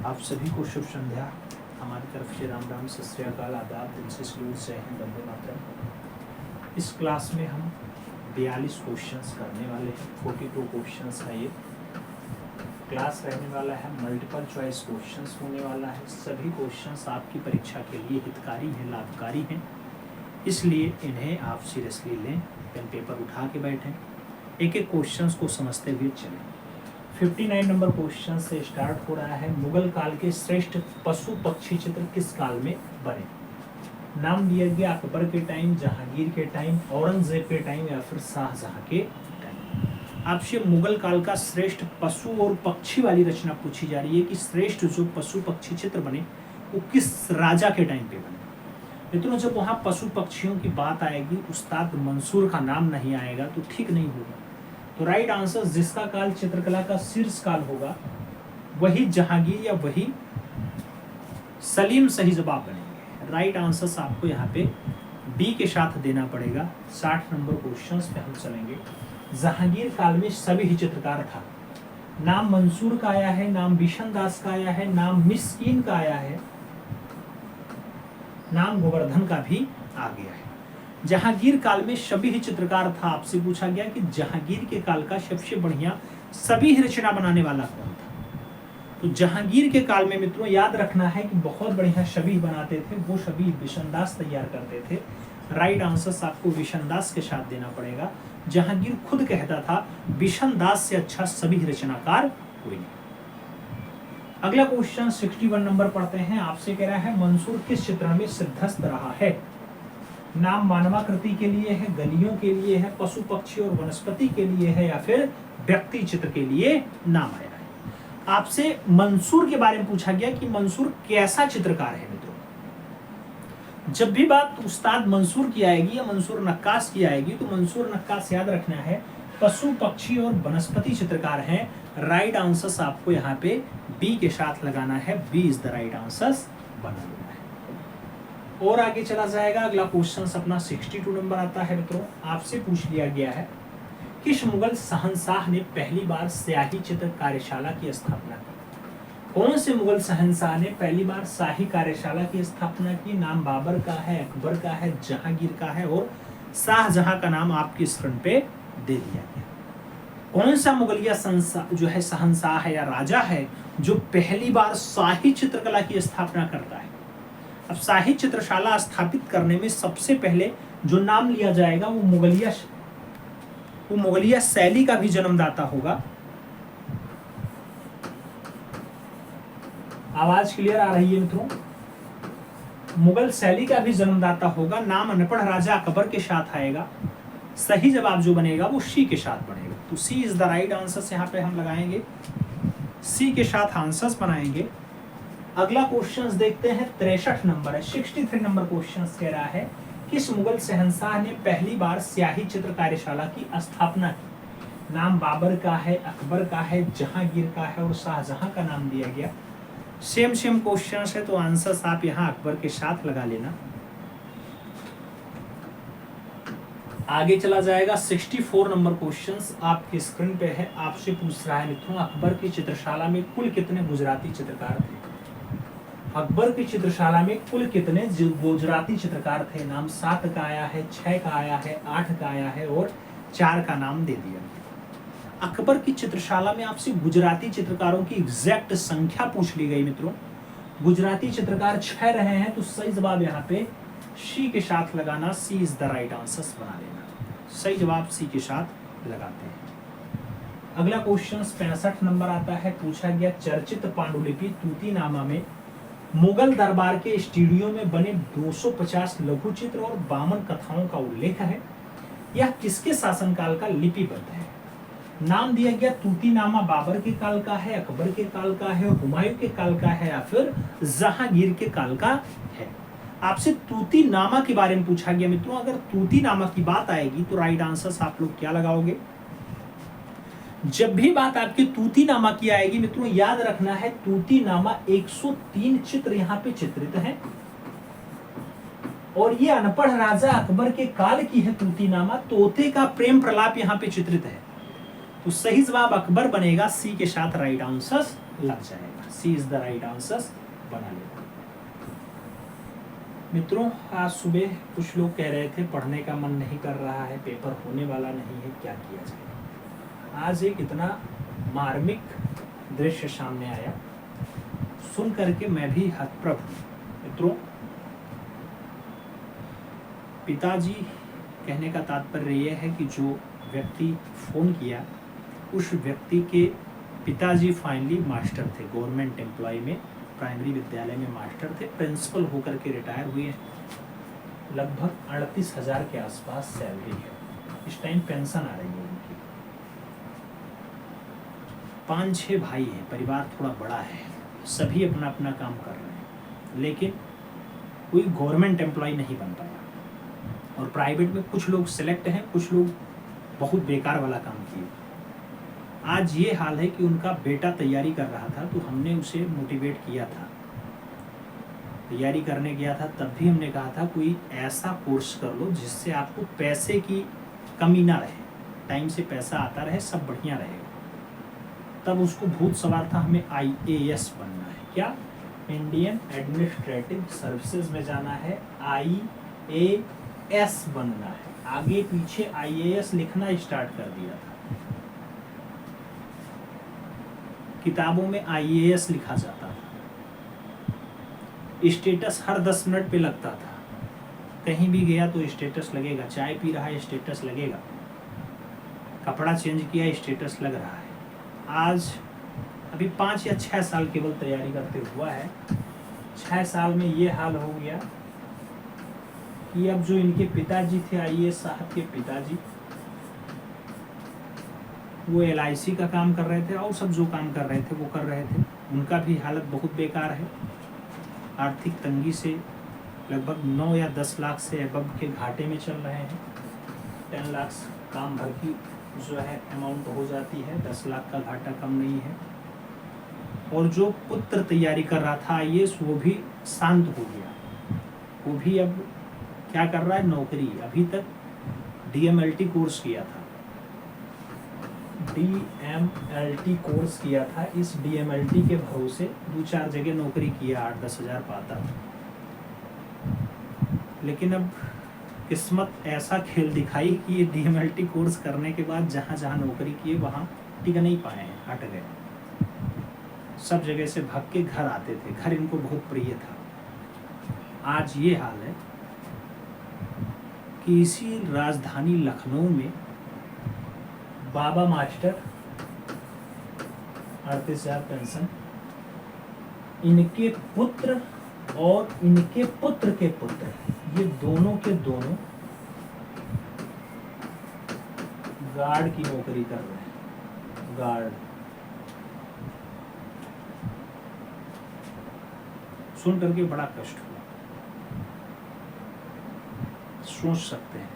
आप सभी को शुभ संध्या। हमारी तरफ से राम राम, सत श्री अकाल, आदाब, दिल से सलूट, जय हिंद, वंदे मातरम। इस क्लास में हम 42 क्वेश्चंस करने वाले हैं। 42 क्वेश्चंस का ये क्लास रहने वाला है। मल्टीपल चॉइस क्वेश्चंस होने वाला है। सभी क्वेश्चंस आपकी परीक्षा के लिए हितकारी हैं, लाभकारी हैं, इसलिए इन्हें आप सीरियसली लें। पेन पेपर उठा के बैठें, एक एक क्वेश्चंस को समझते हुए चलें। 59 नंबर क्वेश्चन से स्टार्ट हो रहा है। मुगल काल के श्रेष्ठ पशु पक्षी चित्र किस काल में बने? नाम दिया गया अकबर के टाइम, जहांगीर के टाइम, औरंगजेब के टाइम या फिर शाहजहां के टाइम। आपसे मुगल काल का श्रेष्ठ पशु और पक्षी वाली रचना पूछी जा रही है कि श्रेष्ठ जो पशु पक्षी चित्र बने वो किस राजा के टाइम पे बने। मित्रों, जब वहाँ पशु पक्षियों की बात आएगी, उस्ताद मंसूर का नाम नहीं आएगा तो ठीक नहीं होगा। तो राइट आंसर, जिसका काल चित्रकला का शीर्ष काल होगा वही जहांगीर या वही सलीम सही जवाब बनेंगे। राइट आंसर आपको यहाँ पे बी के साथ देना पड़ेगा। 60 नंबर क्वेश्चन पे हम चलेंगे। जहांगीर काल में सभी ही चित्रकार था। नाम मंसूर का आया है, नाम बिशन दास का आया है, नाम मिस्कीन का आया है, नाम गोवर्धन का भी आ गया है। जहांगीर काल में सभी ही चित्रकार था। आपसे पूछा गया कि जहांगीर के काल का सबसे बढ़िया सभी ही रचना बनाने वाला कौन था? तो जहांगीर के काल में मित्रों याद रखना है कि बहुत बढ़िया सभी बनाते थे, वो सभी बिशनदास तैयार करते थे। राइट आंसर आपको बिशनदास के साथ देना पड़ेगा। जहांगीर खुद कहता था बिशनदास से अच्छा सभी रचनाकार कोई नहीं। अगला क्वेश्चन 61 नंबर पढ़ते हैं। आपसे कह रहा है मंसूर किस चित्र में सिद्धस्त रहा है? नाम मानवाकृति के लिए है, गलियों के लिए है, पशु पक्षी और वनस्पति के लिए है या फिर व्यक्ति चित्र के लिए नाम आया है। आपसे मंसूर के बारे में पूछा गया कि मंसूर कैसा चित्रकार है। मित्रों, जब भी बात उस्ताद मंसूर की आएगी या मंसूर नक्काश की आएगी तो मंसूर नक्काश याद रखना है पशु पक्षी और वनस्पति चित्रकार हैं। राइट आंसर आपको यहाँ पे बी के साथ लगाना है। B is the right answer बना देना है। और आगे चला जाएगा। अगला क्वेश्चन अपना 62 नंबर आता है। मित्रों, आपसे पूछ लिया गया है किस मुगल शहंशाह ने पहली बार स्याही चित्र कार्यशाला की स्थापना की? कौन से मुगल शहंशाह ने पहली बार शाही कार्यशाला की स्थापना की? नाम बाबर का है, अकबर का है, जहांगीर का है और शाहजहां का नाम आपकी स्क्रीन पे दे दिया गया। कौन सा मुगलिया जो है शहंशाह है या राजा है जो पहली बार शाही चित्रकला की स्थापना करता है? अब शाही चित्रशाला स्थापित करने में सबसे पहले जो नाम लिया जाएगा वो मुगलिया शैली का भी जन्मदाता होगा। आवाज क्लियर आ रही है मित्रों? मुगल शैली का भी जन्मदाता होगा। नाम अनपढ़ राजा अकबर के साथ आएगा। सही जवाब जो बनेगा वो सी के साथ बनेगा। तो सी इज द राइट आंसर यहाँ पे हम लगाएंगे। सी के साथ आंसर्स बनाएंगे। अगला क्वेश्चन देखते हैं। 63 नंबर है। 63 नंबर क्वेश्चन कह रहा है किस मुगल शहंशाह ने पहली बार स्याही चित्र कार्यशाला की स्थापना की? नाम बाबर का है, अकबर का है, जहांगीर का है और शाहजहां का नाम दिया गया। सेम क्वेश्चन है तो आंसर्स आप यहाँ अकबर के साथ लगा लेना। आगे चला जाएगा। 64 नंबर क्वेश्चन आपकी स्क्रीन पे है। आपसे पूछ रहा है मित्रों अकबर की चित्रशाला में कुल कितने गुजराती चित्रकार थे? अकबर की चित्रशाला में कुल कितने गुजराती चित्रकार थे? नाम 7 का आया है, 6 का आया है, 8 का आया है और 4 का नाम दे दिया गया। अकबर की चित्रशाला में आपसे गुजराती चित्रकारों की एग्जैक्ट संख्या पूछ ली गई। मित्रों, गुजराती चित्रकार 6 रहे हैं तो सही जवाब यहाँ पे सी के साथ लगाना। सी इज द राइट आंसर बना लेना। सही जवाब सी के साथ लगाते हैं। अगला क्वेश्चन 65 नंबर आता है। पूछा गया चर्चित पांडुलिपि तूतीनामा में मुगल दरबार के स्टूडियो में बने 250 लघु चित्र और 52 कथाओं का उल्लेख है। यह किसके शासनकाल का लिपिबद्ध है? नाम दिया गया तूतीनामा बाबर के काल का है, अकबर के काल का है, हुमायूं के काल का है या फिर जहांगीर के काल का है। आपसे तूतीनामा के बारे में पूछा गया। मित्रों, अगर तूतीनामा की बात आएगी तो राइट आंसर आप लोग क्या लगाओगे? जब भी बात आपके तूतीनामा की आएगी मित्रों याद रखना है तूतीनामा 103 चित्र यहाँ पे चित्रित हैं और ये अनपढ़ राजा अकबर के काल की है तूतीनामा। तोते का प्रेम प्रलाप यहाँ पे चित्रित है। तो सही जवाब अकबर बनेगा। सी के साथ राइट आंसर लग जाएगा। सी इज द राइट आंसर बना लेगा। मित्रों, आज सुबह कुछ लोग कह रहे थे पढ़ने का मन नहीं कर रहा है, पेपर होने वाला नहीं है, क्या किया जाए। आज एक इतना मार्मिक दृश्य सामने आया, सुन करके मैं भी हतप्रभ हूं। मित्रों, पिताजी कहने का तात्पर्य यह है कि जो व्यक्ति फोन किया उस व्यक्ति के पिताजी फाइनली मास्टर थे, गवर्नमेंट एम्प्लॉय में, प्राइमरी विद्यालय में मास्टर थे, प्रिंसिपल होकर के रिटायर हुए हैं। लगभग 38,000 के आसपास सैलरी है, इस टाइम पेंशन आ रही है उनकी। 5-6 भाई हैं, परिवार थोड़ा बड़ा है, सभी अपना अपना काम कर रहे हैं, लेकिन कोई गवर्नमेंट एम्प्लॉय नहीं बन पाया। और प्राइवेट में कुछ लोग सिलेक्ट हैं, कुछ लोग बहुत बेकार वाला काम किए। आज ये हाल है कि उनका बेटा तैयारी कर रहा था, तो हमने उसे मोटिवेट किया था, तैयारी करने गया था, तब भी हमने कहा था कोई ऐसा कोर्स कर लो जिससे आपको पैसे की कमी ना रहे, टाइम से पैसा आता रहे, सब बढ़िया रहेगा। तब उसको भूत सवार था हमें IAS बनना है। क्या? इंडियन एडमिनिस्ट्रेटिव सर्विसेज में जाना है, IAS बनना है। आगे पीछे IAS लिखना स्टार्ट कर दिया था, किताबों में IAS लिखा जाता था, स्टेटस हर 10 मिनट पे लगता था, कहीं भी गया तो स्टेटस लगेगा, चाय पी रहा है स्टेटस लगेगा, कपड़ा चेंज किया स्टेटस लग रहा है। आज अभी 5 या 6 साल केवल तैयारी करते हुआ है, 6 साल में ये हाल हो गया कि अब जो इनके पिताजी थे, IAS साहब के पिताजी, वो LIC का काम कर रहे थे और सब जो काम कर रहे थे वो कर रहे थे, उनका भी हालत बहुत बेकार है। आर्थिक तंगी से लगभग 9 या 10 लाख से अबव के घाटे में चल रहे हैं। 10 लाख काम भर की जो है अमाउंट हो जाती है, 10 लाख का घाटा कम नहीं है। और जो पुत्र तैयारी कर रहा था IAS, वो भी शांत हो गया, वो भी अब क्या कर रहा है, नौकरी। अभी तक DMLT कोर्स किया था, DMLT कोर्स किया था, इस DMLT के भरोसे 2-4 जगह नौकरी किया, 8-10 हज़ार पाता। लेकिन अब किस्मत ऐसा खेल दिखाई कि ये DMLT कोर्स करने के बाद जहाँ जहाँ नौकरी किए वहाँ टिक नहीं पाए हैं, हट गए। सब जगह से भाग के घर आते थे, घर इनको बहुत प्रिय था। आज ये हाल है कि इसी राजधानी लखनऊ में बाबा मास्टर, 38,000 पेंशन, इनके पुत्र और इनके पुत्र के पुत्र, ये दोनों के दोनों गार्ड की नौकरी कर रहे हैं, गार्ड। सुन करके बड़ा कष्ट हुआ, सोच सकते हैं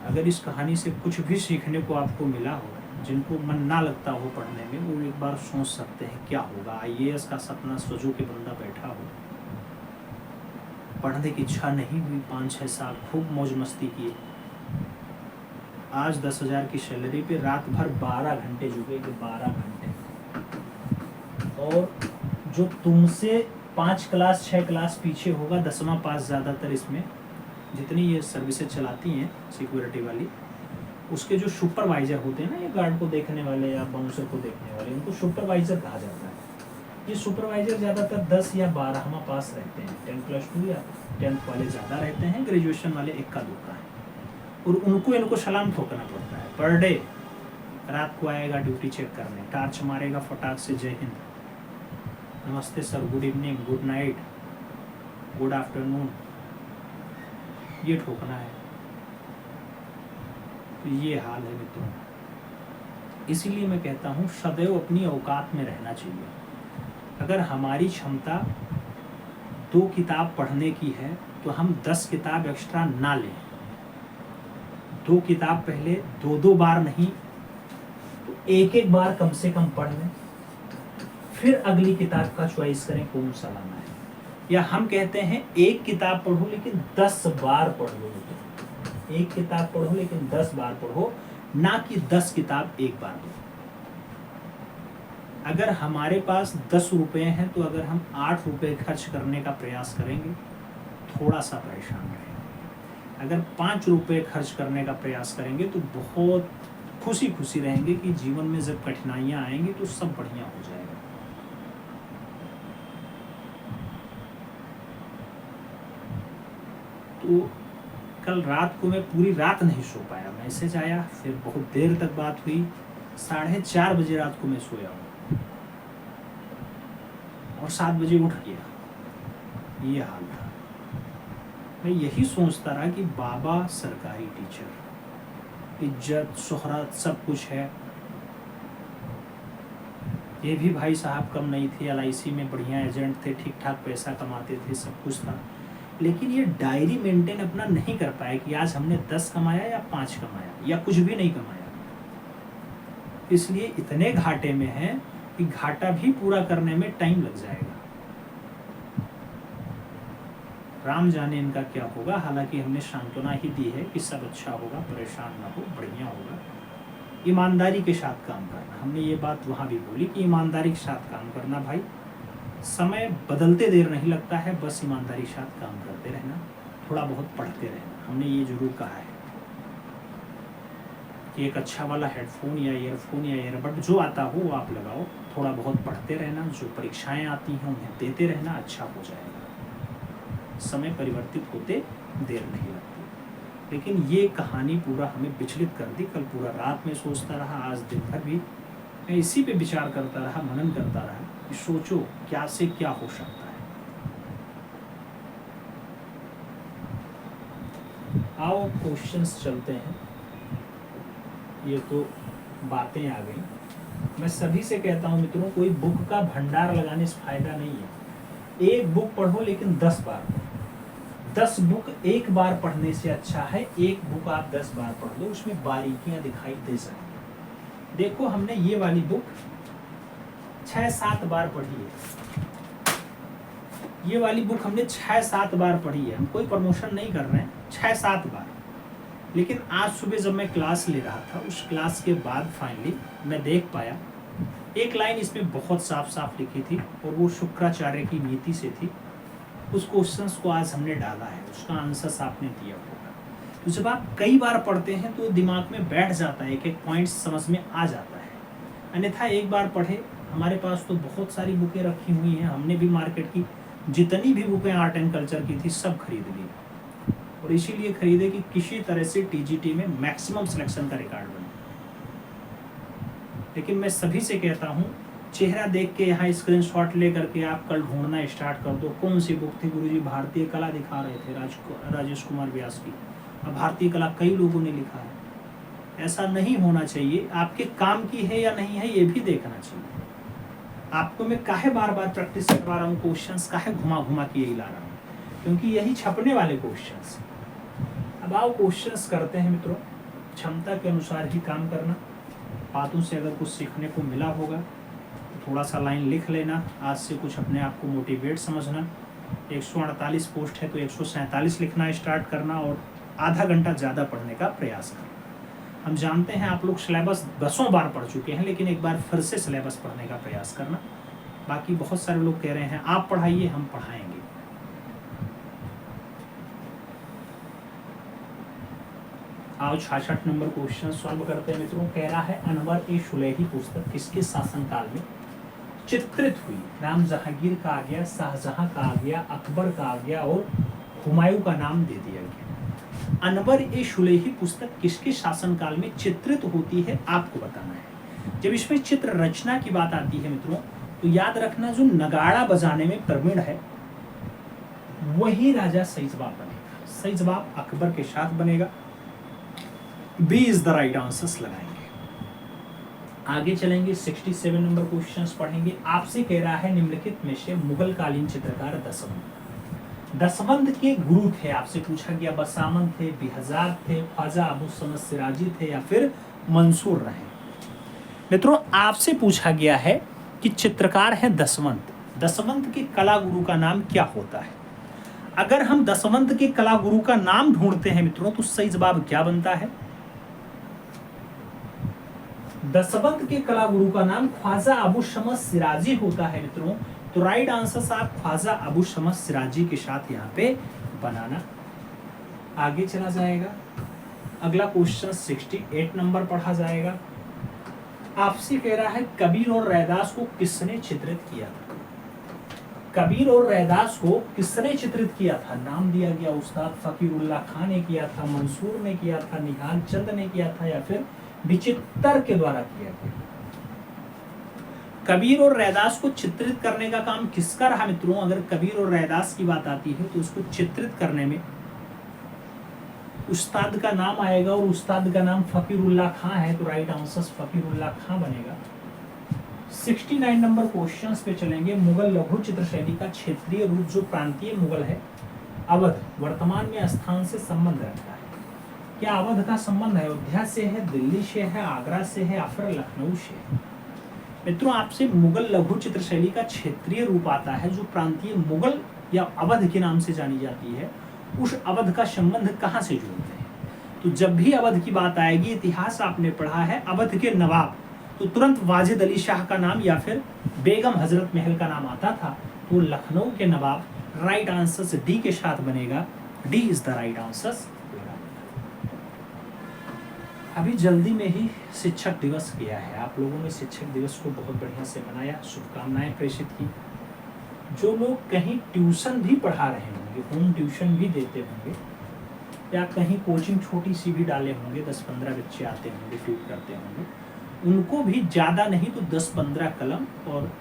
अगर इस कहानी से कुछ भी सीखने को आपको मिला हो, जिनको मन ना लगता हो पढ़ने में, वो एक बार सोच सकते हैं क्या होगा। IAS का सपना सोचो के बंदा बैठा हो, पढ़ने की इच्छा नहीं हुई, 5-6 साल खूब मौज मस्ती किए, आज 10,000 की सैलरी पे रात भर 12 घंटे जुड़ेंगे, 12 घंटे। और जो तुमसे 5 क्लास 6 क्लास पीछे होगा, 10वां पास ज़्यादातर इसमें जितनी ये सर्विसेज चलाती हैं सिक्योरिटी वाली, उसके जो सुपरवाइजर होते हैं ना, ये गार्ड को देखने वाले या बाउंसर को देखने वाले, उनको सुपरवाइजर कहा जाता है। ये सुपरवाइजर ज़्यादातर 10 या 12वां पास रहते हैं, 10+2 या 10th वाले ज़्यादा रहते हैं, ग्रेजुएशन वाले इक्का दुक्का है। और उनको इनको सलाम ठोकना पड़ता है पर डे। रात को आएगा ड्यूटी चेक करने, टार्च मारेगा फटाक से, जय हिंद, नमस्ते sir, good evening, good night, good afternoon, ये ठोकना है। तो ये हाल है मित्रों। इसीलिए मैं कहता हूँ सदैव अपनी औकात में रहना चाहिए। अगर हमारी क्षमता 2 किताब पढ़ने की है तो हम 10 किताब एक्स्ट्रा ना लें। 2 किताब पहले 2-2 बार नहीं तो 1-1 बार कम से कम पढ़ लें, फिर अगली किताब का चॉइस करें कौन सा लाना है। या हम कहते हैं 1 किताब पढ़ो लेकिन 10 बार पढ़ लो। 1 किताब पढ़ो लेकिन 10 बार पढ़ो, ना कि 10 किताब एक बार पढ़ो। अगर हमारे पास 10 रुपये हैं तो अगर हम 8 रुपये खर्च करने का प्रयास करेंगे थोड़ा सा परेशान रहेंगे। अगर 5 रुपये खर्च करने का प्रयास करेंगे तो बहुत खुशी खुशी रहेंगे कि जीवन में जब कठिनाइयाँ आएंगी तो सब बढ़िया हो जाएगा। तो कल रात को मैं पूरी रात नहीं सो पाया, मैसेज आया, फिर बहुत देर तक बात हुई, 4:30 बजे रात को मैं सोया हूँ और 7 बजे उठ गया। ये हाल था। मैं यही सोचता रहा कि बाबा सरकारी टीचर, इज्जत शोहरत सब कुछ है, ये भी भाई साहब कम नहीं थे, LIC में बढ़िया एजेंट थे, ठीक ठाक पैसा कमाते थे, सब कुछ था, लेकिन ये डायरी मेंटेन अपना नहीं कर पाए कि आज हमने 10 कमाया या 5 कमाया या कुछ भी नहीं कमाया। इसलिए इतने घाटे में है कि घाटा भी पूरा करने में टाइम लग जाएगा। राम जाने इनका क्या होगा। हालांकि हमने सांत्वना ही दी है कि सब अच्छा होगा, परेशान ना हो, बढ़िया होगा, ईमानदारी के साथ काम करना। हमने ये बात वहाँ भी बोली कि ईमानदारी के साथ काम करना भाई, समय बदलते देर नहीं लगता है, बस ईमानदारी के साथ काम करते रहना, थोड़ा बहुत पढ़ते रहना। हमने ये जरूर कहा है कि एक अच्छा वाला हेडफोन या ईयरफोन या ईयरबड जो आता हो वो आप लगाओ, थोड़ा बहुत पढ़ते रहना, जो परीक्षाएं आती हैं उन्हें देते रहना, अच्छा हो जाएगा। समय परिवर्तित होते देर नहीं लगती। लेकिन ये कहानी पूरा हमें विचलित कर दी। कल पूरा रात में सोचता रहा, आज दिन भर भी मैं इसी पे विचार करता रहा, मनन करता रहा कि सोचो क्या से क्या हो सकता है। आओ क्वेश्चंस चलते हैं। ये तो बातें आ गई। मैं सभी से कहता हूँ मित्रों, कोई बुक का भंडार लगाने से फायदा नहीं है। एक बुक पढ़ो लेकिन 10 बार पढ़ो। 10 बुक एक बार पढ़ने से अच्छा है एक बुक आप 10 बार पढ़ लो, उसमें बारीकियां दिखाई दे सकती। देखो हमने ये वाली बुक 6-7 बार पढ़ी है। ये वाली बुक हमने 6-7 बार पढ़ी है। हम कोई प्रमोशन नहीं कर रहे हैं, 6-7 बार। लेकिन आज सुबह जब मैं क्लास ले रहा था, उस क्लास के बाद फाइनली मैं देख पाया एक लाइन इसमें बहुत साफ साफ लिखी थी और वो शुक्राचार्य की नीति से थी। उस क्वेश्चंस को आज हमने डाला है, उसका आंसर आपने दिया होगा। तो जब आप कई बार पढ़ते हैं तो दिमाग में बैठ जाता है, एक एक पॉइंट समझ में आ जाता है। अन्यथा एक बार पढ़े, हमारे पास तो बहुत सारी बुकें रखी हुई हैं, हमने भी मार्केट की जितनी भी बुकें आर्ट एंड कल्चर की थी सब खरीद ली, और इसीलिए खरीदे कि किसी तरह से TGT में मैक्सिमम सिलेक्शन का रिकॉर्ड बने। लेकिन मैं सभी से कहता हूँ, चेहरा देख के यहाँ स्क्रीनशॉट ले करके आप कल ढूंढना स्टार्ट कर दो। कौन सी बुक थी गुरुजी? भारतीय कला दिखा रहे थे राजेश कुमार व्यास की। अब भारतीय कला कई लोगों ने लिखा है। ऐसा नहीं होना चाहिए। आपके काम की है या नहीं है ये भी देखना चाहिए। आपको मैं काहे बार बार प्रैक्टिस करवा रहा हूँ, क्वेश्चंस काहे घुमा घुमा के यही ला रहा हूँ, क्योंकि यही छपने वाले क्वेश्चंस। अब आओ क्वेश्चंस करते हैं मित्रों। क्षमता के अनुसार ही काम करना। बातों से अगर कुछ सीखने को मिला होगा तो थोड़ा सा लाइन लिख लेना। आज से कुछ अपने आप को मोटिवेट समझना। 148 पोस्ट है तो 147 लिखना स्टार्ट करना और आधा घंटा ज़्यादा पढ़ने का प्रयास करना। हम जानते हैं आप लोग सिलेबस 10 बार पढ़ चुके हैं, लेकिन एक बार फिर से सिलेबस पढ़ने का प्रयास करना। बाकी बहुत सारे लोग कह रहे हैं आप पढ़ाइए, हम पढ़ाएंगे। आओ 66 नंबर क्वेश्चन सॉल्व करते हैं मित्रों। कह रहा है अनवर ए सुलेही पुस्तक किसके शासनकाल में चित्रित हुई? राम जहांगीर का आ गया, शाहजहां का आ गया, अकबर का आ गया और हुमायूं का नाम दे दिया गया। अनवर ए सुलेही पुस्तक किसके शासनकाल में चित्रित होती है आपको बताना है। जब इसमें चित्र रचना की बात आती है मित्रों तो याद रखना जो नगाड़ा बजाने में प्रवीण है वही राजा सही जवाब बनेगा। सही जवाब अकबर के साथ बनेगा। B is the right answers लगाएंगे। आगे चलेंगे 67 नंबर क्वेश्चंस पढ़ेंगे। आपसे कह रहा है निम्नलिखित में से मुगल कालीन चित्रकार दसवंत के गुरु थे। आपसे पूछा गया बसामन थे, बिहजार थे, ख्वाजा अबू समद सिराजी थे या फिर मंसूर रहे। मित्रों आपसे पूछा गया है कि चित्रकार है दसवंत। दसवंत के कला गुरु का नाम क्या होता है? अगर हम दसवंत के कला गुरु का नाम ढूंढते हैं मित्रों तो सही जवाब क्या बनता है? दसबंद के कला गुरु का नाम ख्वाजा अबू शमस सिराजी होता है मित्रों। तो राइट आंसर आप ख्वाजा अबू शमस सिराजी के साथ यहाँ पे बनाना। आगे चला जाएगा। अगला क्वेश्चन 68 नंबर पढ़ा जाएगा। आपसे कह रहा है कबीर और रैदास को किसने चित्रित किया था? कबीर और रैदास को किसने चित्रित किया था? नाम दिया गया उस्ताद फकीरुल्लाह खान ने किया था, मंसूर ने किया था, निहाल चंद ने किया था, या फिर विचित्र के द्वारा किया गया। कबीर और रैदास को चित्रित करने का काम किसका रहा मित्रों? अगर कबीर और रैदास की बात आती है तो उसको चित्रित करने में उस्ताद का नाम आएगा और उस्ताद का नाम फकीरुल्लाह खान है। तो राइट आंसर फकीरुल्लाह खान बनेगा। 69 नंबर क्वेश्चंस पे चलेंगे। मुगल लघु चित्र शैली का क्षेत्रीय रूप जो प्रांतीय मुगल है अवध वर्तमान में स्थान से संबंध रखता है। क्या अवध का संबंध अयोध्या से है, दिल्ली से है, आगरा से है, या फिर लखनऊ से है? मित्रों आपसे मुगल लघु चित्र शैली का क्षेत्रीय रूप आता है जो प्रांतीय मुगल या अवध के नाम से जानी जाती है। उस अवध का संबंध कहाँ से जोड़ते हैं? तो जब भी अवध की बात आएगी, इतिहास आपने पढ़ा है, अवध के नवाब तो तुरंत वाजिद अली शाह का नाम या फिर बेगम हजरत महल का नाम आता था। तो लखनऊ के नवाब राइट आंसर डी के साथ बनेगा। D is the right answer. अभी जल्दी में ही शिक्षक दिवस किया है। आप लोगों ने शिक्षक दिवस को बहुत बढ़िया से मनाया, शुभकामनाएं प्रेषित की। जो लोग कहीं ट्यूशन भी पढ़ा रहे होंगे, होम ट्यूशन भी देते होंगे, या कहीं कोचिंग छोटी सी भी डाले होंगे, 10-15 बच्चे आते होंगे, ट्यूट करते होंगे, उनको भी ज़्यादा नहीं तो 10-15 कलम और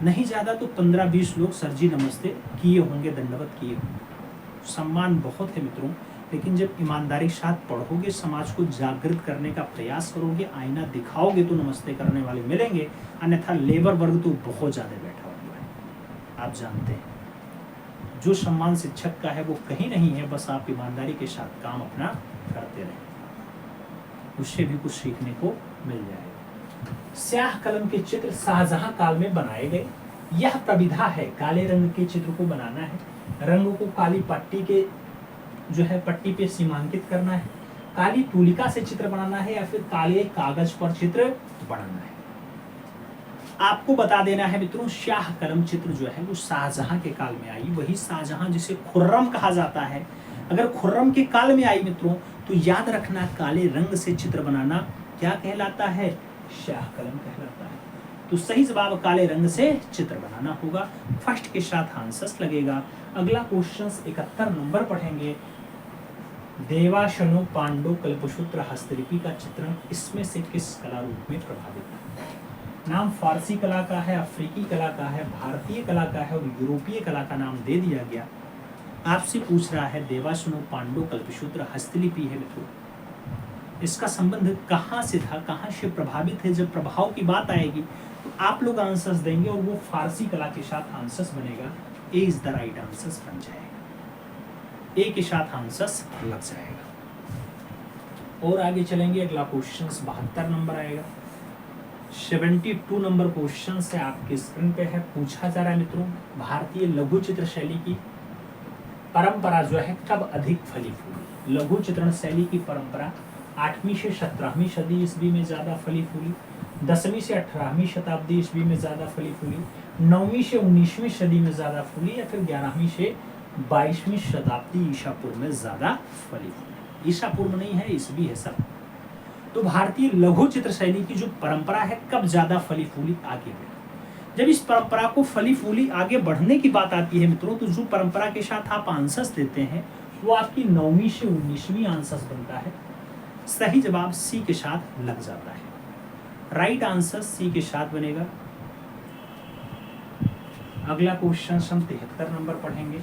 नहीं ज़्यादा तो 15-20 लोग सर जी नमस्ते किए होंगे, दंडवत किए होंगे। सम्मान बहुत है मित्रों, लेकिन जब ईमानदारी के साथ पढ़ोगे, समाज को जागृत करने का प्रयास करोगे, आईना दिखाओगे तो नमस्ते करने वाले मिलेंगे, अन्यथा लेबर वर्ग तो बहुत ज़्यादा बैठा हुआ है। आप जानते हैं जो सम्मान शिक्षक का है वो कहीं नहीं है, बस आप ईमानदारी के साथ काम अपना करते रहें, उससे भी कुछ सीखने को मिल जाएगा। स्याह कलम के चित्र शाहजहां काल में बनाए गए। यह प्रविधा है काले रंग के चित्र को बनाना है, रंग को काली पट्टी के जो है पट्टी पे सीमांकित करना है, काली तुलिका से चित्र बनाना है, या फिर काले कागज पर चित्र बनाना है। आपको बता देना है मित्रों, शाह कलम चित्र जो है वो शाहजहां के काल में आई। वही शाहजहां जिसे खुर्रम कहा जाता है, अगर खुर्रम के काल में आई मित्रों तो याद रखना काले रंग से चित्र बनाना क्या कहलाता है? शाह कलम कहलाता है। तो सही जवाब काले रंग से चित्र बनाना होगा। फर्स्ट के साथ आंसर लगेगा। अगला क्वेश्चन 71 नंबर पढ़ेंगे। देवाशनो पांडु कल्पसूत्र हस्तलिपि का चित्रण इसमें से किस कला रूप में प्रभावित है? नाम फारसी कला का है, अफ्रीकी कला का है, भारतीय कला का है और यूरोपीय कला का नाम दे दिया गया। आपसे पूछ रहा है देवाशनो पांडु कल्पसूत्र हस्तलिपि है मित्रों, इसका संबंध कहाँ से था, कहाँ से प्रभावित है? जब प्रभाव की बात आएगी तो आप लोग आंसर्स देंगे और वो फारसी कला के साथ आंसर्स बनेगा। ए इज द राइट आंसर्स बन जाएगा, ए के साथ आंसर्स लग जाएगा। और आगे चलेंगे। अगला क्वेश्चन 72 नंबर आएगा। 72 नंबर क्वेश्चन से आपके स्क्रीन पे है। पूछा जा रहा है मित्रों, भारतीय लघु चित्र शैली की परंपरा जो है कब अधिक फली फूली? लघु चित्रण शैली की परंपरा 8वीं से 17वीं सदी ईस्वी में ज्यादा फली फूली, 10वीं से 18वीं शताब्दी ईस्वी में ज्यादा फली फूली, 9वीं से 19वीं सदी में ज्यादा फूली, या फिर 11वीं से 22वीं शताब्दी ईसा पूर्व में ज्यादा फली फूली? ईसा पूर्व नहीं है, ईस्वी है सब। तो भारतीय लघु चित्र शैली की जो परंपरा है कब ज्यादा फली फूली आगे बढ़ी? जब इस परंपरा को फली फूली आगे बढ़ने की बात आती है मित्रों, तो जो परंपरा के साथ आप आंसर्स देते हैं वो आपकी 9वीं से 19वीं आंसर्स बनता है। सही जवाब सी के साथ लग जाता है। राइट आंसर सी के साथ बनेगा। अगला क्वेश्चन हम 73 नंबर पढ़ेंगे।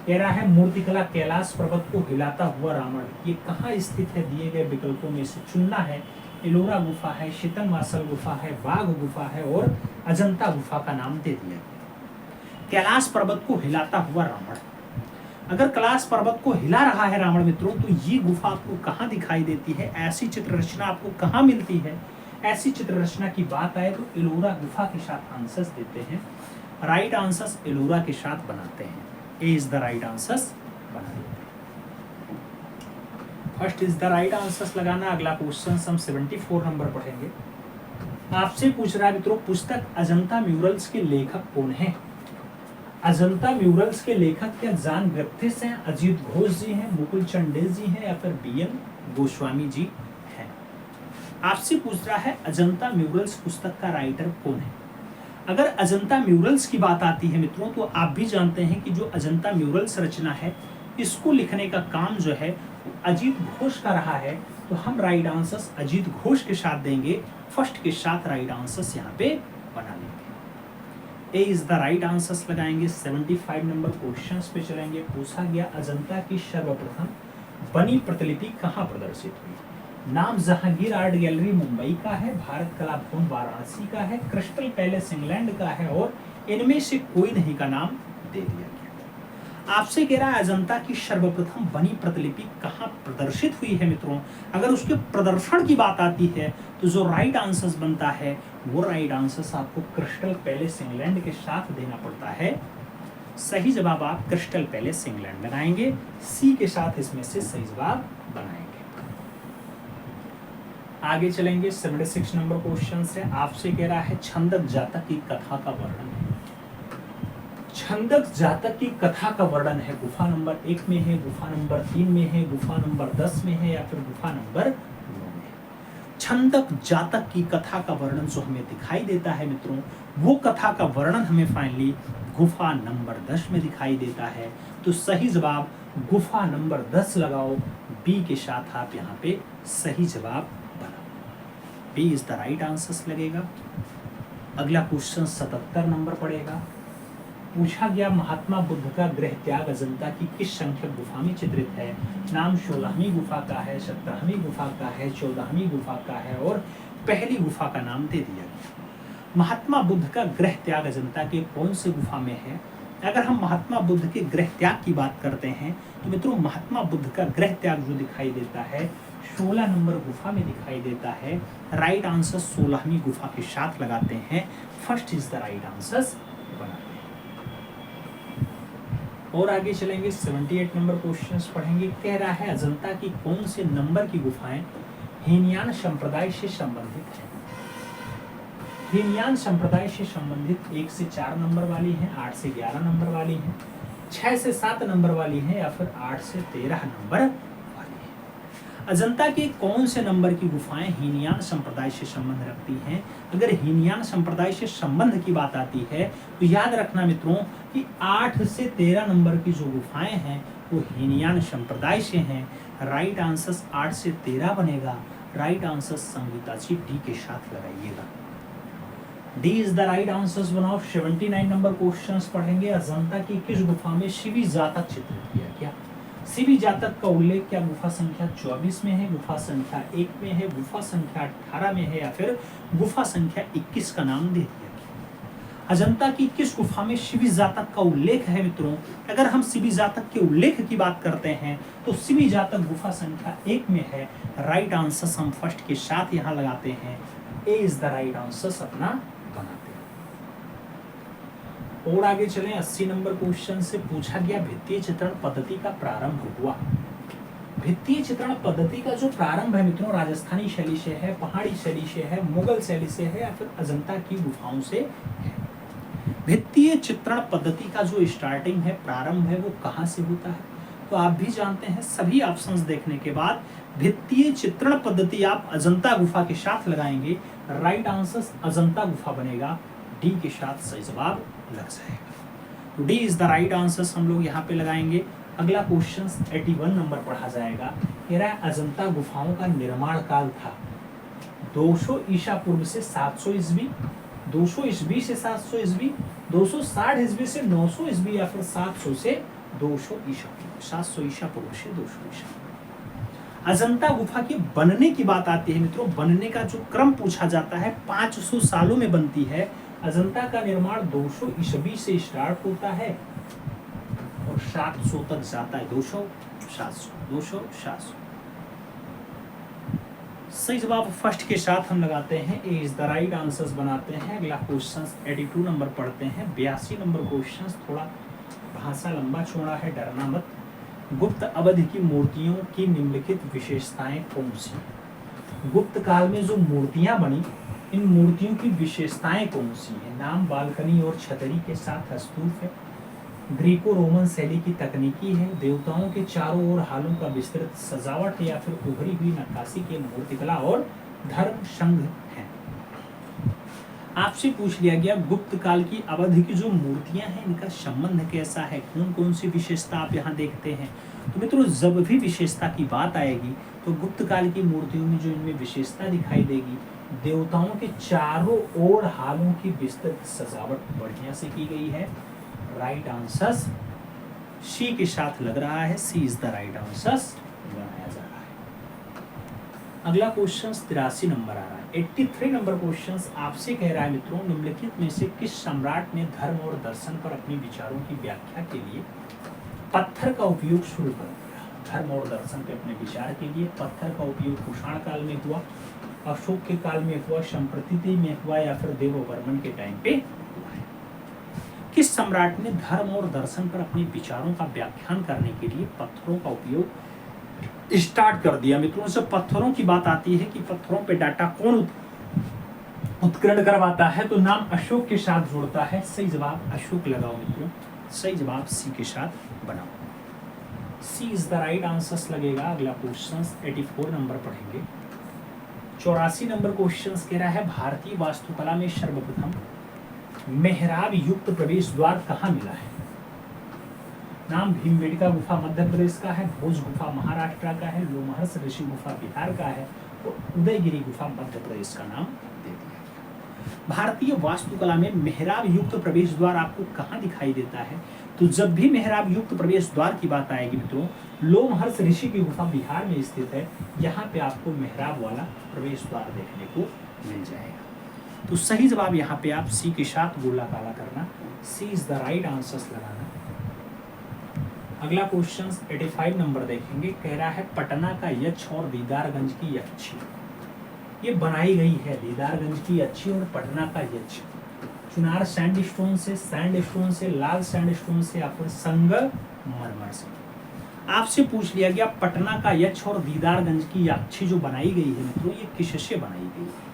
कह रहा है मूर्तिकला कैलाश पर्वत को हिलाता हुआ रावण, ये कहाँ स्थित है? दिए गए विकल्पों में से चुनना है। एलोरा गुफा है, शीतलमासल गुफा है, बाघ गुफा है और अजंता गुफा का नाम दे दिया गया। कैलाश पर्वत को हिलाता हुआ रावण, अगर कैलाश पर्वत को हिला रहा है रावण मित्रों, तो ये गुफा आपको कहाँ दिखाई देती है? ऐसी चित्र रचना आपको कहाँ मिलती है? ऐसी चित्र रचना की बात आए तो एलोरा गुफा के साथ आंसर्स देते हैं। राइट आंसर्स एलोरा के साथ बनाते हैं। ए इज द राइट आंसर्स बना देते हैं। First is the right answers लगाना। अगला क्वेश्चन हम 74 नंबर पढ़ेंगे। आपसे पूछ रहा है मित्रों, पुस्तक अजंता म्यूरल्स के लेखक कौन है? अजंता म्यूरल्स के लेखक क्या जॉन ग्रिफिथ्स हैं, अजीत घोष जी हैं, मुकुल चंडेल जी हैं या फिर बीएन गोस्वामी जी हैं? आपसे पूछ रहा है अजंता म्यूरल्स पुस्तक का राइटर कौन है। अगर अजंता म्यूरल्स की बात आती है मित्रों, तो आप भी जानते हैं कि जो अजंता म्यूरल्स रचना है, इसको लिखने का काम जो है अजीत घोष का रहा है। तो हम राइट आंसर्स अजीत घोष के साथ देंगे, फर्स्ट के साथ राइट आंसर्स यहाँ पे बना लेंगे। ए इज द राइट आंसर्स लगाएंगे। 75 नंबर क्वेश्चंस पे चलेंगे। पूछा गया अजंता की सर्वप्रथम बनी प्रतिलिपि कहाँ प्रदर्शित हुई? नाम जहांगीर आर्ट गैलरी मुंबई का है, भारत कला भवन वाराणसी का है, क्रिस्टल पैलेस इंग्लैंड का है और इनमें से कोई नहीं का नाम दे दिया गया। आपसे कह रहा है अजंता की सर्वप्रथम बनी प्रतिलिपि कहाँ प्रदर्शित हुई है मित्रों। अगर उसके प्रदर्शन की बात आती है तो जो राइट आंसर्स बनता है वो राइट आंसर्स आपको क्रिस्टल पैलेस इंग्लैंड के साथ देना पड़ता है। सही जवाब आप क्रिस्टल पैलेस इंग्लैंड लगाएंगे, सी के साथ इसमें से सही जवाब बनाएंगे। आगे चलेंगे। 76 नंबर क्वेश्चन से आपसे कह रहा है छंदक जातक की कथा का वर्णन है। छंदक जातक की कथा का वर्णन है, गुफा नंबर 1 में है, गुफा नंबर 3 में है, गुफा नंबर 10 में है या फिर गुफा नंबर 9 में है। छंदक जातक की कथा का वर्णन जो हमें दिखाई देता है मित्रों, वो कथा का वर्णन हमें फाइनली गुफा नंबर 10 में दिखाई देता है। तो सही जवाब गुफा नंबर 10 लगाओ, बी के साथ आप यहाँ पे सही जवाब बनाओ। B is the right answers लगेगा। अगला क्वेश्चन 77 नंबर पड़ेगा। पूछा गया महात्मा बुद्ध का गृह त्याग अजंता की किस संख्यक गुफा में चित्रित है? नाम 16वीं गुफा का है, 17वीं गुफा का है, 14वीं गुफा का है और पहली गुफा का नाम दे दिया गया। महात्मा बुद्ध का गृह त्याग अजंता के कौन से गुफा में है? अगर हम महात्मा बुद्ध के गृह त्याग की बात करते हैं तो मित्रों महात्मा बुद्ध का गृह त्याग जो दिखाई देता है 16 नंबर गुफा में दिखाई देता है। राइट आंसर 16वीं गुफा के साथ लगाते हैं, first is the right answer बनाते हैं। और आगे चलेंगे। 78 नंबर क्वेश्चंस पढ़ेंगे। कह रहा है अजंता की कौन से नंबर की गुफाएं हीनयान संप्रदाय से संबंधित हैं? हीनयान संप्रदाय से संबंधित 1 से 4 नंबर वाली हैं, 8 से 11 नंबर वाली हैं, 6 से 7 नंबर वाली हैं या फिर 8 से 13 नंबर वाली हैं। अजंता के कौन से नंबर की गुफाएं हीनयान संप्रदाय से संबंध रखती हैं? अगर हीनयान संप्रदाय से संबंध की बात आती है तो याद रखना मित्रों कि 8 से 13 नंबर की जो गुफाएं हैं वो हीनयान संप्रदाय से हैं। राइट आंसर 8 से 13 बनेगा। Right answer Sangeeta G D के साथ लगाइएगा। D is the right answers बनाओ। 79 नंबर क्वेश्चंस पढ़ेंगे। अजंता की किस गुफा में शिवी जातक चित्रित किया गया? शिवी जातक का उल्लेख क्या गुफा संख्या 24 में है, गुफा संख्या 1 में है, गुफा संख्या 18 में है या फिर गुफा संख्या 21 का नाम दे दिया गया? अजंता की किस गुफा में शिवी जातक का उल्लेख है मित्रों? अगर हम शिवी जातक के उल्लेख की बात करते हैं तो शिवी जातक गुफा संख्या 1 में है। राइट आंसर हम फर्स्ट के साथ यहाँ लगाते हैं, ए इज द राइट आंसर अपना बनाते हैं। और आगे चलें। 80 नंबर क्वेश्चन से पूछा गया भित्तीय चित्रण पद्धति का प्रारंभ हुआ। भित्तीय चित्रण पद्धति का जो प्रारंभ है मित्रों राजस्थानी शैली से है, पहाड़ी शैली से है, मुगल शैली से है या फिर अजंता की गुफाओं से है? भित्तीय चित्रण पद्धति का जो स्टार्टिंग है, प्रारंभ है, वो कहाँ से होता है? तो आप भी जानते हैं। सभी ऑप्शंस देखने के बाद भित्तीय चित्रण पद्धति आप अजंता गुफा के साथ लगाएंगे। राइट आंसर अजंता गुफा बनेगा, डी के साथ सही जवाब लग जाएगा। तो D is the right answer हम लोग यहाँ पे लगाएंगे। अगला क्वेश्चन 81 नंबर पढ़ा जाएगा। कह रहा है अजंता गुफाओं का निर्माण काल था 200 ईसा पूर्व से 700 ईस्वी, 200 ईस्वी से 700 ईस्वी, 260 ईस्वी से 900 ईस्वी या फिर 700 से 200 ईसा पूर्व, 700 ईसा पूर्व से 200 ईसा। अजंता गुफा के बनने की बात आती है मित्रों, बनने का जो क्रम पूछा जाता है 500 सालों में बनती है। अजंता का निर्माण 200 ईस्वी से स्टार्ट होता है और 700 तक जाता है। 200 700। सही जवाब फर्स्ट के साथ हम लगाते हैं, ए इज द राइट आंसर्स बनाते हैं। अगला क्वेश्चन 82 नंबर पढ़ते हैं। 82 नंबर क्वेश्चन थोड़ा भाषा लंबा छोड़ा है, डरना मत। गुप्त अवधि की मूर्तियों की निम्नलिखित विशेषताएं कौन सी? गुप्त काल में जो मूर्तियां बनी, इन मूर्तियों की विशेषताएं कौन सी है? नाम बालकनी और छतरी के साथ स्तूप है, ग्रीको रोमन शैली की तकनीकी है, देवताओं के चारों ओर हालों का विस्तृत सजावट है, या फिर उभरी हुई नक्काशी के मूर्तिकला और धर्म संघ है। आपसे पूछ लिया गया गुप्त काल की अवधि की जो मूर्तियां हैं इनका संबंध कैसा है, कौन कौन सी विशेषता आप यहाँ देखते हैं। तो मित्रों जब भी विशेषता की बात आएगी तो गुप्त काल की मूर्तियों में जो इनमें विशेषता दिखाई देगी, देवताओं के चारों ओर हालों की विस्तृत सजावट बढ़िया से की गई है। राइट आंसर सी के साथ लग रहा है, सी इज द राइट आंसर बनाया जा रहा है। अगला क्वेश्चन 83 नंबर आ रहा है। 83 नंबर क्वेश्चन आपसे कह रहा है मित्रों, निम्नलिखित में से किस सम्राट ने धर्म और दर्शन पर अपने विचारों की व्याख्या के लिए पत्थर का उपयोग शुरू कर दिया? धर्म और दर्शन पे अपने विचार के लिए पत्थर का उपयोग कुषाण काल में हुआ, अशोक के काल में हुआ, संप्रतिति में हुआ, या फिर देववर्मन के टाइम पे हुआ है? किस सम्राट ने धर्म और दर्शन पर अपने विचारों का व्याख्यान करने के लिए पत्थरों का उपयोग स्टार्ट कर दिया? मित्रों जब पत्थरों की बात आती है कि पत्थरों पे डाटा कौन उत्कीर्ण करवाता है, तो नाम अशोक के साथ जुड़ता है। सही जवाब अशोक लगाओ मित्रों, सही जवाब सी के साथ बनाओ, सी इज द राइट आंसर लगेगा। अगला क्वेश्चन 84 नंबर पढ़ेंगे। 84 नंबर क्वेश्चन कह रहा है भारतीय वास्तुकला में सर्वप्रथम मेहराब युक्त प्रवेश द्वार कहाँ मिला है? नाम भीमबेटका गुफा मध्य प्रदेश का है, भोज गुफा महाराष्ट्र का है, लोमहर्ष ऋषि गुफा बिहार का है, और उदयगिरी गुफा मध्य प्रदेश का नाम दे दिया गया। भारतीय वास्तुकला में मेहराब युक्त प्रवेश द्वार आपको कहाँ दिखाई देता है? तो जब भी मेहराब युक्त प्रवेश द्वार की बात आएगी मित्रों, लोमहर्ष ऋषि की गुफा बिहार में स्थित है, यहाँ पे आपको मेहराब वाला प्रवेश द्वार देखने को मिल जाएगा। तो सही जवाब यहाँ पे आप सी के साथ गोला काला करना, सी इज द राइट आंसर लगाना। अगला क्वेश्चन 85 नंबर देखेंगे। कह रहा है पटना का यक्ष और दीदारगंज की यक्षी, ये बनाई गई है दीदारगंज की यक्षी और पटना का यक्ष चुनार सैंडस्टोन से, लाल सैंडस्टोन से, या फिर संगमरमर से। आपसे पूछ लिया गया पटना का यक्ष और दीदारगंज की यक्षी जो बनाई गई है मित्रों, ये किससे बनाई गई है?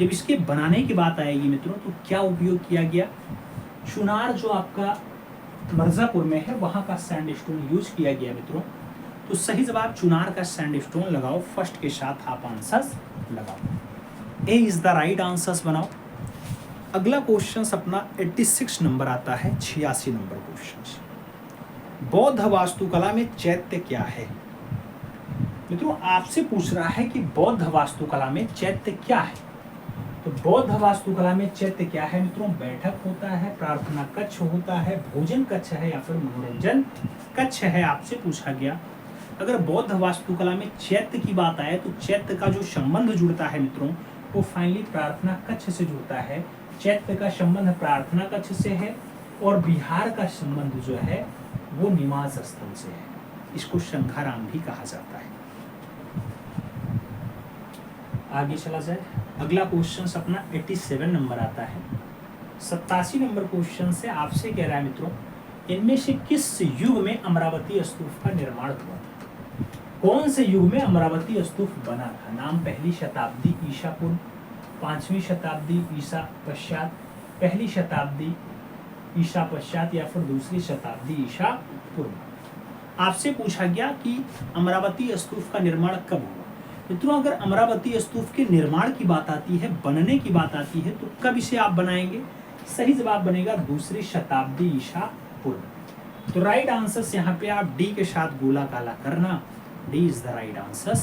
जब इसके बनाने की बात आएगी मित्रों तो क्या उपयोग किया गया? चुनार जो आपका मिर्जापुर में है वहां का सैंडस्टोन यूज किया गया मित्रों। तो सही जवाब चुनार का सैंडस्टोन लगाओ, फर्स्ट के साथ आप आंसर लगाओ, ए इज द राइट आंसर बनाओ। अगला क्वेश्चन अपना 86 नंबर आता है। 86 नंबर क्वेश्चन, बौद्ध वास्तुकला में चैत्य क्या है? मित्रों आपसे पूछ रहा है कि बौद्ध वास्तुकला में चैत्य क्या है। तो बौद्ध वास्तुकला में चैत्य क्या है मित्रों? बैठक होता है, प्रार्थना कक्ष होता है, भोजन कक्ष है, या फिर मनोरंजन कक्ष है, आपसे पूछा गया। अगर बौद्ध वास्तुकला में चैत्य की बात आए तो चैत्य का जो संबंध जुड़ता है मित्रों वो फाइनली प्रार्थना कक्ष से जुड़ता है। चैत्य का संबंध प्रार्थना कक्ष से है, और बिहार का संबंध जो है वो निवास स्थल से है। इसको शंखाराम भी कहा जाता है। आगे चला जाए। अगला क्वेश्चन अपना 87 नंबर आता है। 87 नंबर क्वेश्चन से आपसे कह रहा है मित्रों, इनमें से किस युग में अमरावती स्तूप का निर्माण हुआ? कौन से युग में अमरावती स्तूप बना था? नाम पहली शताब्दी ईसा पूर्व, 5वीं शताब्दी ईसा पश्चात, पहली शताब्दी ईसा पश्चात, या फिर दूसरी शताब्दी ईसा पूर्व। आपसे पूछा गया कि अमरावती स्तूप का निर्माण कब हुआ। मित्रों अगर अमरावती स्तूप के निर्माण की बात आती है, बनने की बात आती है, तो कब इसे आप बनाएंगे? सही जवाब बनेगा दूसरी शताब्दी ईसा पूर्व। तो राइट आंसर यहाँ पे आप डी के साथ गोला काला करना, D is the right answer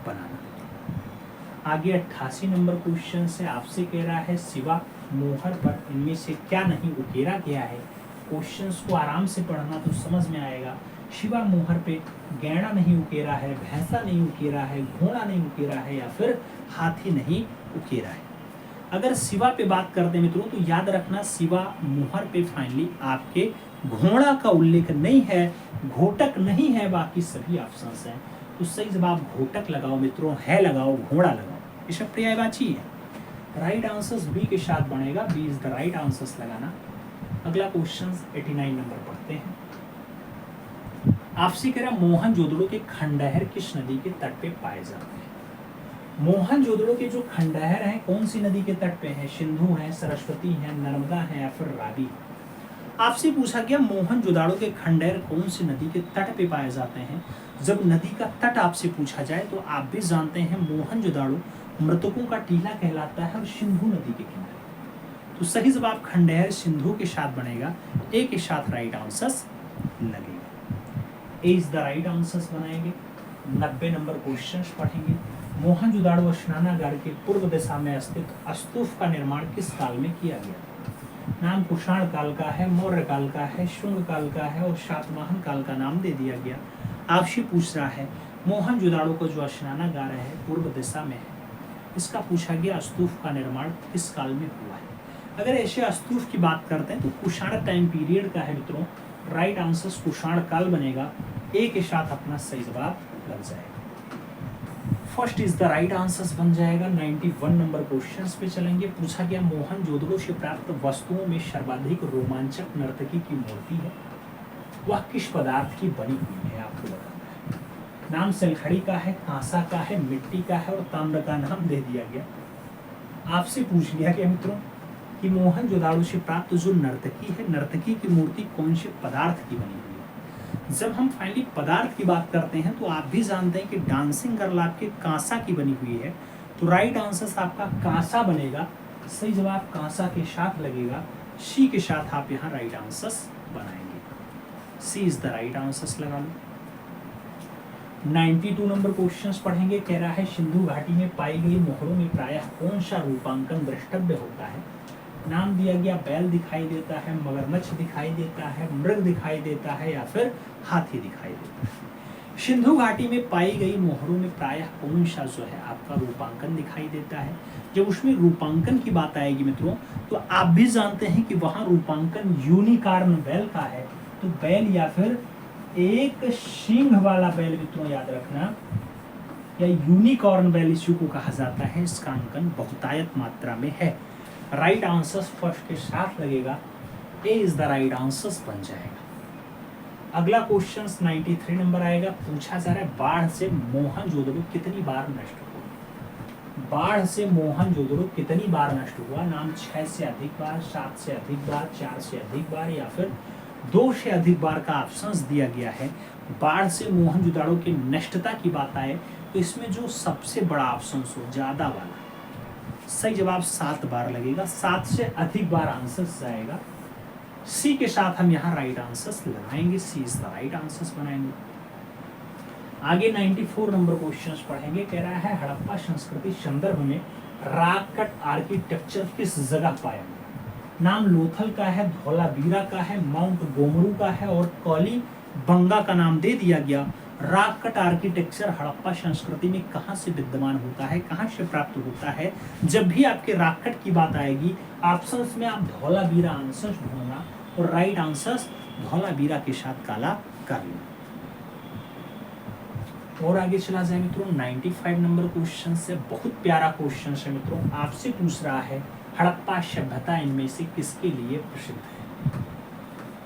बनाना। आगे 88 नंबर क्वेश्चन से आपसे कह रहा है शिवा मोहर पर इनमें से क्या नहीं उकेरा गया है? क्वेश्चंस को आराम से पढ़ना तो समझ में आएगा। शिवा मोहर पे गैंडा नहीं उकेरा है, भैंसा नहीं उकेरा है, घोड़ा नहीं उकेरा है, या फिर हाथी नहीं उकेरा है। अगर शिवा पे बात करते हैं मित्रों तो याद रखना शिवा मोहर पे फाइनली आपके घोड़ा का उल्लेख नहीं है, घोटक नहीं है, बाकी सभी ऑप्शंस हैं। तो सही जवाब घोटक लगाओ मित्रों, है लगाओ, घोड़ा लगाओ, ये सब पर्यायवाची है। राइट आंसर बी के साथ बनेगा, B is the right answer लगाना। अगला क्वेश्चन 89 नंबर पढ़ते हैं। आपसे कह रहा मोहनजोदड़ो के खंडहर किस नदी के तट पे पाए जाते हैं? मोहनजोदड़ो के जो खंडहर हैं कौन सी नदी के तट पे हैं? सिंधु है, सरस्वती है, नर्मदा है या फिर रावी? आपसे पूछा गया मोहनजोदड़ो के खंडहर कौन सी नदी के तट पे पाए जाते हैं। जब नदी का तट आपसे पूछा जाए तो आप भी जानते हैं मोहनजोदड़ो मृतकों का टीला कहलाता है और सिंधु नदी के किनारे। तो सही जवाब खंडहर सिंधु के साथ बनेगा, ए के साथ राइट आंसर लगेगा। ए इज द राइट आंसर बनाएंगे। 90 नंबर क्वेश्चन पढ़ेंगे। मोहनजोदड़ो स्नानागार के पूर्व दिशा में स्थित स्तूप का निर्माण किस काल में किया गया? नाम कुषाण काल का है, मौर्य काल का है, शुंग काल का है और सातवाहन काल का नाम दे दिया गया। आपसे पूछ रहा है मोहनजोदड़ो का जो स्नानागार है पूर्व दिशा में है, इसका पूछा गया स्तूप का निर्माण किस काल में हुआ है। अगर ऐसे स्तूप की बात करते हैं तो कुषाण टाइम पीरियड का है मित्रों, राइट आंसर कुषाण काल बनेगा। ए के साथ अपना सही जवाब लग जाएगा। First is the right answer बन जाएगा। 91 नंबर क्वेश्चंस पे चलेंगे। पूछा गया मोहनजोदड़ो से प्राप्त वस्तुओं में सर्वाधिक रोमांचक नर्तकी की मूर्ति है, वह किस पदार्थ की बनी हुई है? आपको बताना है। नाम सिलखड़ी का है, कांसा का है, मिट्टी का है और ताम्र का नाम दे दिया गया। आपसे पूछ लिया गया मित्रों कि मोहनजोदड़ो से प्राप्त जो नर्तकी है, नर्तकी की मूर्ति कौन से पदार्थ की बनी हुई है? जब हम फाइनली पदार्थ की बात करते हैं तो आप भी जानते हैं कि डांसिंग गर्ल आपके कांसा की बनी हुई है, तो राइट आंसर आपका कांसा बनेगा। सही जवाब कांसा के साथ लगेगा। सी के साथ आप यहाँ राइट आंसर बनाएंगे। सी इज द राइट आंसर लगा लो। 92 नंबर क्वेश्चंस पढ़ेंगे। कह रहा है सिंधु घाटी में पाई गई मोहरों में प्रायः कौन सा रूपांकन द्रष्टव्य होता है? नाम दिया गया बैल दिखाई देता है, मगरमच्छ दिखाई देता है, मृग दिखाई देता है या फिर हाथी दिखाई देता है। सिंधु घाटी में पाई गई मोहरों में प्रायः कौन सा जो है आपका रूपांकन दिखाई देता है? जब उसमें रूपांकन की बात आएगी मित्रों तो आप भी जानते हैं कि वहां रूपांकन यूनिकॉर्न बैल का है, तो बैल या फिर एक सींग वाला बैल मित्रों याद रखना, या यूनिकॉर्न बैल इसी को कहा जाता है। इसका अंकन बहुतायत मात्रा में है। राइट आंसर फर्स्ट के साथ लगेगा। ए इज द राइट आंसर बन जाएगा। अगला क्वेश्चन 93 नंबर आएगा। पूछा जा रहा है बाढ़ से मोहनजोदड़ो कितनी बार नष्ट हुआ? बाढ़ से मोहनजोदड़ो कितनी बार नष्ट हुआ? नाम 6 से अधिक बार, 7 से अधिक बार, 4 से अधिक बार या फिर 2 से अधिक बार का ऑप्शन दिया गया है। बाढ़ से मोहनजोदड़ो की नष्टता की बात आए तो इसमें जो सबसे बड़ा ऑप्शन हो ज्यादा वाला, सही जवाब 7 बार लगेगा। 7 से अधिक बार आंसर जाएगा। सी के साथ हम यहाँ राइट आंसर लगाएंगे। सी इज द राइट आंसर बनाएंगे। आगे 94 नंबर क्वेश्चन पढ़ेंगे। कह रहा है हड़प्पा संस्कृति संदर्भ में रॉक कट आर्किटेक्चर किस जगह पाया गया? नाम लोथल का है, धौलावीरा का है, माउंट गोमरू का है और कौली बंगा का नाम दे दिया गया। रॉक कट आर्किटेक्चर हड़प्पा संस्कृति में कहाँ से विद्यमान होता है, कहाँ से प्राप्त होता है? जब भी आपके रॉक कट की बात आएगी ऑप्शंस में आप धौलावीरा आंसर ढूंढना और राइट आंसर धौलावीरा के साथ काला कर लेना। और आगे चला जाए मित्रों 95 नंबर क्वेश्चन से। बहुत प्यारा क्वेश्चन है मित्रों। आपसे पूछ रहा है हड़प्पा सभ्यता इनमें से किसके लिए प्रसिद्ध है?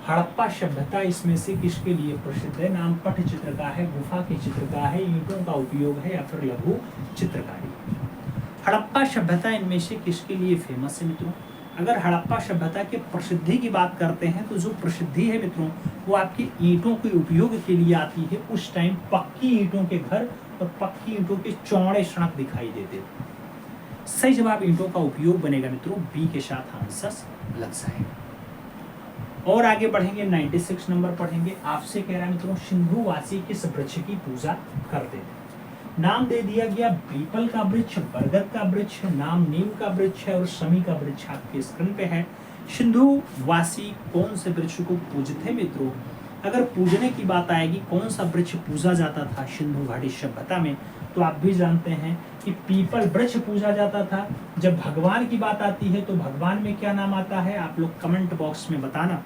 हड़प्पा सभ्यता इसमें से किसके लिए प्रसिद्ध है? नाम पट चित्र का है, गुफा के चित्र का है, ईंटों का उपयोग है या फिर लघु चित्रकारी। हड़प्पा सभ्यता इनमें से किसके लिए फेमस है मित्रों? अगर हड़प्पा सभ्यता के प्रसिद्धि की बात करते हैं तो जो प्रसिद्धि है मित्रों वो आपकी ईंटों के उपयोग के लिए आती है। उस टाइम पक्की ईंटों के घर और पक्की ईंटों के चौड़े सड़क दिखाई देते थे। सही जवाब ईंटों का उपयोग बनेगा मित्रों। बी के साथ आंसर लग जाएगा। और आगे बढ़ेंगे 96 नंबर पढ़ेंगे। आपसे कह रहा है मित्रों सिंधुवासी किस वृक्ष की पूजा करते थे? नाम दे दिया गया पीपल का वृक्ष, बरगद का वृक्ष, नाम नीम का वृक्ष है और शमी का वृक्ष आपके स्क्रीन पे है। सिंधुवासी कौन से वृक्ष को पूजते मित्रों? अगर पूजने की बात आएगी कौन सा वृक्ष पूजा जाता था सिंधु घाटी सभ्यता में, तो आप भी जानते हैं कि पीपल वृक्ष पूजा जाता था। जब भगवान की बात आती है तो भगवान में क्या नाम आता है आप लोग कमेंट बॉक्स में बताना।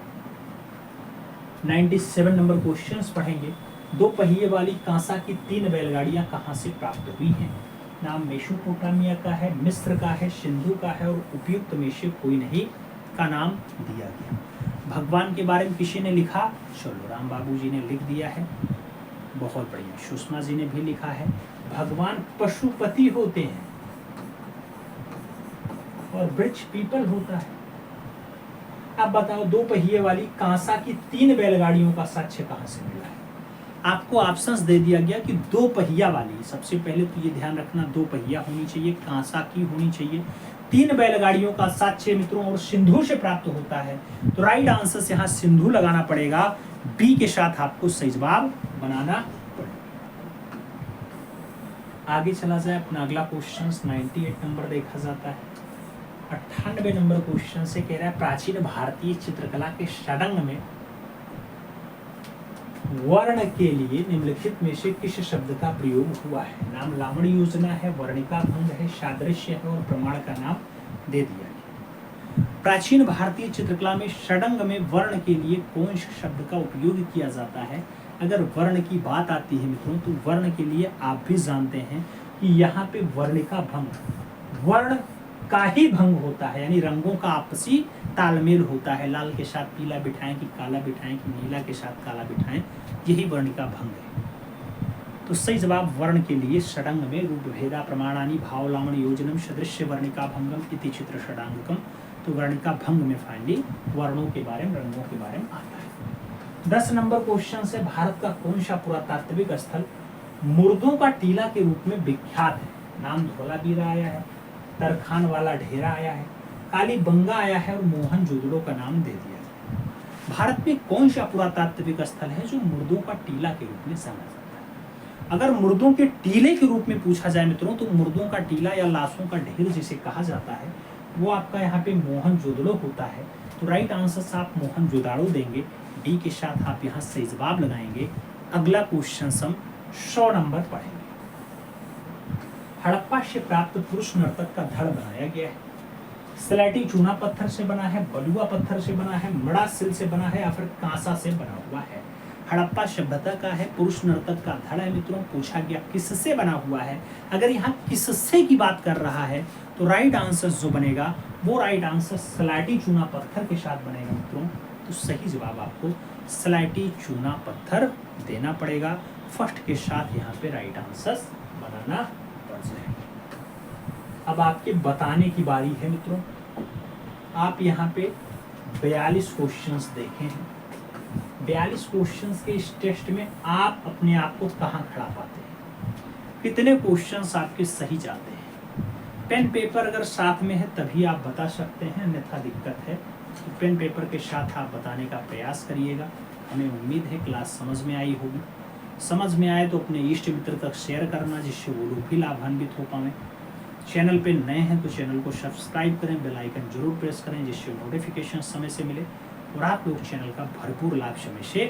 97 नंबर क्वेश्चंस पढ़ेंगे। 2 पहिए वाली कांसा की 3 बैलगाड़ियां कहां से प्राप्त हुई हैं? नाम मेसोपोटामिया का है, मिस्र का है, सिंधु का है और उपयुक्त में से कोई नहीं का नाम दिया गया। भगवान के बारे में किसी ने लिखा? चलो राम बाबू जी ने लिख दिया है। बहुत बढ़िया, सुषमा जी ने भी लिखा है भगवान पशुपति होते हैं और वृक्ष पीपल होता है। अब बताओ, दो पहिए वाली कांसा की 3 बैलगाड़ियों का साक्ष्य कहां से मिला है? आपको ऑप्शंस दे दिया गया कि दो पहिया वाली, सबसे पहले तो ये ध्यान रखना, दो पहिया होनी चाहिए, कांसा की होनी चाहिए, 3 बैलगाड़ियों का साक्ष्य मित्रों और सिंधु से प्राप्त होता है। तो राइट आंसर यहाँ सिंधु लगाना पड़ेगा, बी के साथ आपको सही जवाब बनाना पड़ेगा। आगे चला जाए, अपना अगला क्वेश्चन 98 नंबर देखा जाता है। 98 नंबर क्वेश्चन से कह रहा है प्राचीन भारतीय चित्रकला के षडंग में वर्ण के लिए निम्नलिखित में से किस शब्द का प्रयोग हुआ है? नाम लावण्य योजना है, वर्णिका भंग है, सादृश्य है और प्रमाण का नाम दे दिया गया। प्राचीन भारतीय चित्रकला में षडंग में वर्ण के लिए कौन से शब्द का उपयोग किया जाता है? अगर वर्ण की बात आती है मित्रों, तो वर्ण के लिए आप भी जानते हैं कि यहाँ पे वर्णिका भंग, वर्ण का ही भंग होता है, यानी रंगों का आपसी तालमेल होता है। लाल के साथ पीला बिठाएं कि काला बिठाएं कि नीला के साथ काला बिठाएं, यही वर्णिका भंग है। तो सही जवाब वर्ण के लिए षडंग में रूप भेदा प्रमाणानि भाव लावण्य योजनम सदृश्य वर्णिका भंगम इति चित्र षडांगकम। तो वर्णिका भंग में फाइनली वर्णों के बारे में, रंगों के बारे में आता है। 10 नंबर क्वेश्चन से भारत का कौन सा पुरातात्विक स्थल मुर्दों का टीला के रूप में विख्यात है? नाम धौलावीरा आया है, तरखान वाला ढेरा आया है, कालीबंगा आया है और मोहनजोदड़ो का नाम दे दिया है। भारत में कौन सा पुरातात्विक स्थल है जो मुर्दों का टीला के रूप में जाना जाता है? अगर मुर्दों के टीले के रूप में पूछा जाए मित्रों, तो मुर्दों का टीला या लाशों का ढेर जिसे कहा जाता है, वो आपका यहाँ पे मोहनजोदड़ो होता है। तो राइट आंसर आप मोहनजोदड़ो देंगे, डी के साथ आप यहाँ सही जवाब लगाएंगे। अगला क्वेश्चन हम 100 नंबर पढ़ेंगे। हड़प्पा से प्राप्त पुरुष नर्तक का धड़ बनाया गया है। स्लेटी चूना पत्थर से बना है, बलुआ पत्थर से बना है, मड़ा सिल से बना है या फिर कांसा से बना हुआ है? हड़प्पा सभ्यता का है, पुरुष नर्तक का धड़ है मित्रों। पूछा गया किससे बना हुआ है? अगर यहाँ किससे की बात कर रहा है तो राइट आंसर जो बनेगा वो राइट आंसर स्लेटी चूना पत्थर के साथ बनेगा मित्रों। तो सही जवाब आपको स्लेटी चूना पत्थर देना पड़ेगा, फर्स्ट के साथ यहाँ पे राइट आंसर बनाना पड़ जाएगा। अब आपके बताने की बारी है मित्रों। आप यहाँ पे 42 क्वेश्चंस देखे हैं। 42 क्वेश्चंस के इस टेस्ट में आप अपने आप को कहाँ खड़ा पाते हैं? कितने क्वेश्चंस आपके सही जाते हैं? पेन पेपर अगर साथ में है तभी आप बता सकते हैं, अन्यथा दिक्कत है। तो पेन पेपर के साथ आप बताने का प्रयास करिएगा। हमें उम्मीद है क्लास समझ में आई होगी। समझ में आए तो अपने इष्ट मित्र तक शेयर करना, जिससे वो लोग भी लाभान्वित हो पाएं। चैनल पे नए हैं तो चैनल को सब्सक्राइब करें, बेल आइकन जरूर प्रेस करें, जिससे नोटिफिकेशन समय से मिले और आप लोग चैनल का भरपूर लाभ समय से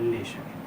ले सकें।